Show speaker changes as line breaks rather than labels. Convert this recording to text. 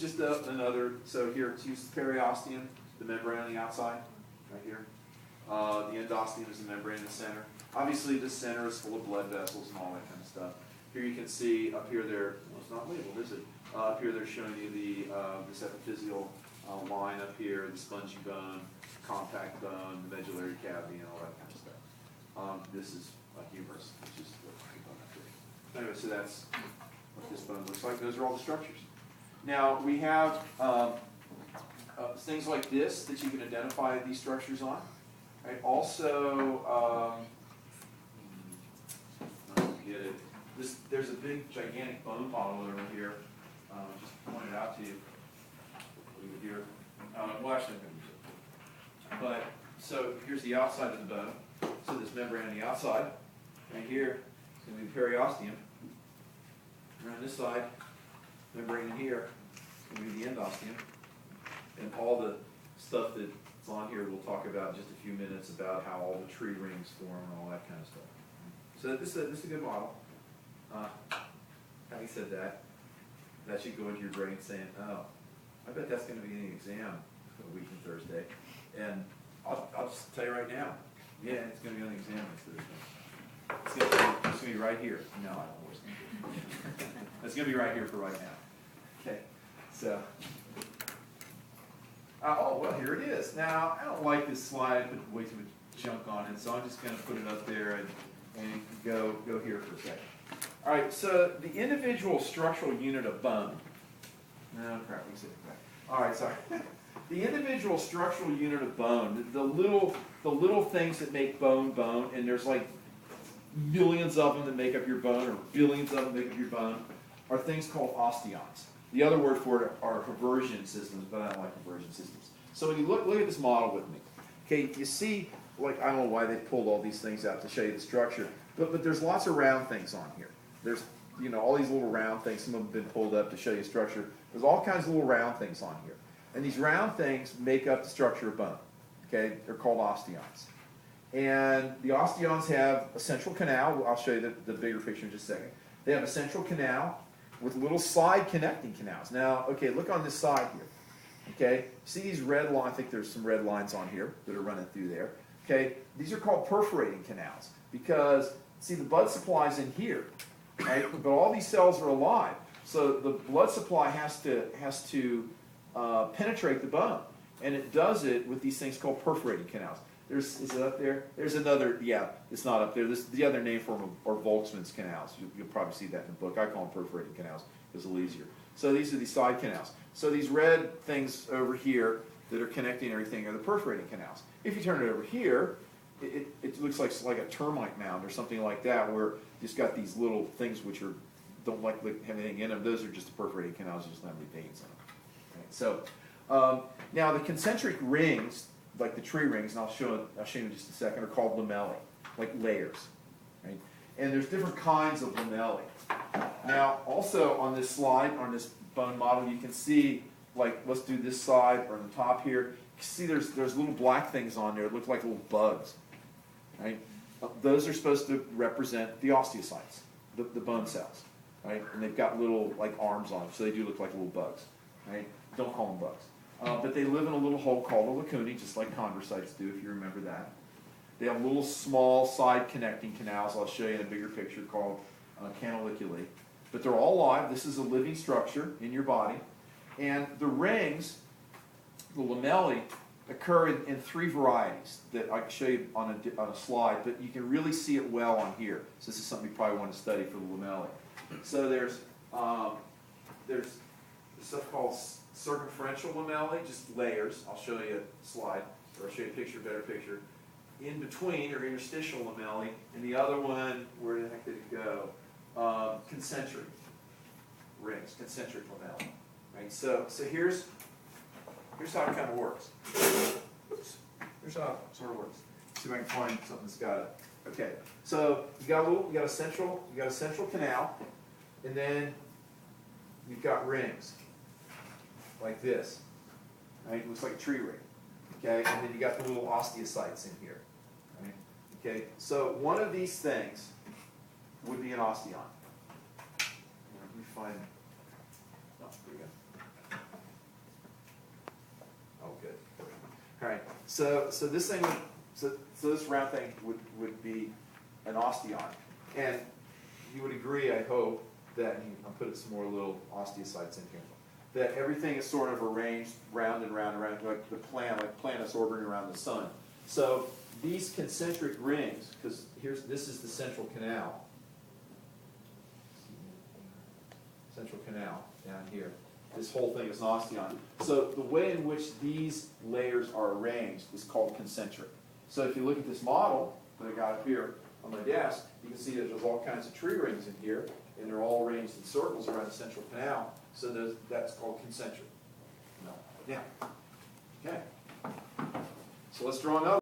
just another, so here it's used periosteum, the membrane on the outside, right here. The endosteum is the membrane in the center. Obviously the center is full of blood vessels and all that kind of stuff. Here you can see up here there, well, it's not labeled, is it? Up here they're showing you the this epiphyseal line up here, the spongy bone, compact bone, the medullary cavity, and all that kind of stuff. This is a humerus, which is the bone up here. Anyway, so that's what this bone looks like. Those are all the structures. Now we have things like this that you can identify these structures on. Right? Also, get it. There's a big, gigantic bone model over here. Just point it out to you. Over here. Well, actually, but so here's the outside of the bone. So this membrane on the outside. Right here is going to be the periosteum. Around this side, membrane in here is going to be the endosteum. And all the stuff that's on here we'll talk about in just a few minutes about how all the tree rings form and all that kind of stuff. So this is a good model. Having said that, that should go into your brain saying, oh, I bet that's going to be an exam a week from Thursday. And I'll just tell you right now, yeah, it's going to be on the exam next Thursday. It's going to be right here. No, I don't know where it's going to be. It's going to be right here for right now. Okay, so. Oh, well, here it is. Now, I don't like this slide. I put way too much junk on it, so I'm just going to put it up there and go here for a second. All right, so the individual structural unit of bone. No, crap, we said it back. All right, sorry. The individual structural unit of bone, the little things that make bone, and there's like millions of them that make up your bone, or billions of them that make up your bone, are things called osteons. The other word for it are conversion systems, but I don't like conversion systems. So when you look at this model with me, okay, you see, like, I don't know why they pulled all these things out to show you the structure, but there's lots of round things on here. There's, all these little round things, some of them have been pulled up to show you structure. There's all kinds of little round things on here. And these round things make up the structure of bone, okay? They're called osteons. And the osteons have a central canal. I'll show you the bigger picture in just a second. They have a central canal with little side connecting canals. Now, okay, look on this side here. Okay, see these red lines? I think there's some red lines on here that are running through there. Okay, these are called perforating canals because, see, the blood supply's in here, right? But all these cells are alive, so the blood supply has to penetrate the bone, and it does it with these things called perforating canals. Is it up there? There's another, yeah, it's not up there. The other name for them are Volkmann's canals. You'll probably see that in the book. I call them perforating canals. It's a little easier. So these are the side canals. So these red things over here that are connecting everything are the perforating canals. If you turn it over here, it looks like a termite mound or something like that, where it's got these little things which don't like have anything in them. Those are just the perforating canals. There's not any veins in them. Right? So now the concentric rings, like the tree rings, and I'll show you in just a second, are called lamellae, like layers, right? And there's different kinds of lamellae. Now, also on this slide, on this bone model, you can see, like, let's do this side or on the top here. You can see there's little black things on there that look like little bugs, right? Those are supposed to represent the osteocytes, the bone cells, right? And they've got little, like, arms on them, so they do look like little bugs, right? Don't call them bugs. But they live in a little hole called a lacunae, just like chondrocytes do, if you remember that. They have little small side connecting canals. I'll show you in a bigger picture called canaliculae. But they're all alive. This is a living structure in your body. And the rings, the lamellae, occur in three varieties that I can show you on a slide, but you can really see it well on here. So this is something you probably want to study for the lamellae. So there's stuff called circumferential lamellae, just layers. I'll show you a slide, or I'll show you a picture, better picture. In between are interstitial lamellae, and the other one, where the heck did it go? Concentric rings, concentric lamellae. Right. So here's how it kind of works. Oops. Here's how it sort of works. See if I can find something that's got it. Okay. So you got a central canal, and then you've got rings like this. Right? It looks like a tree ring. Okay, and then you got the little osteocytes in here. Right? Okay, so one of these things would be an osteon. Let me find. Oh, there we go. So this thing, so this round thing would be an osteon. And you would agree, I hope, that, I'll put some more little osteocytes in here, that everything is sort of arranged round and round and round, like the planets orbiting around the sun. So these concentric rings, because this is the central canal. Central canal down here. This whole thing is an osteon. So the way in which these layers are arranged is called concentric. So if you look at this model that I got up here on my desk, you can see that there's all kinds of tree rings in here, and they're all arranged in circles around the central canal. So that's called concentric. No. Yeah. Okay. So let's draw another.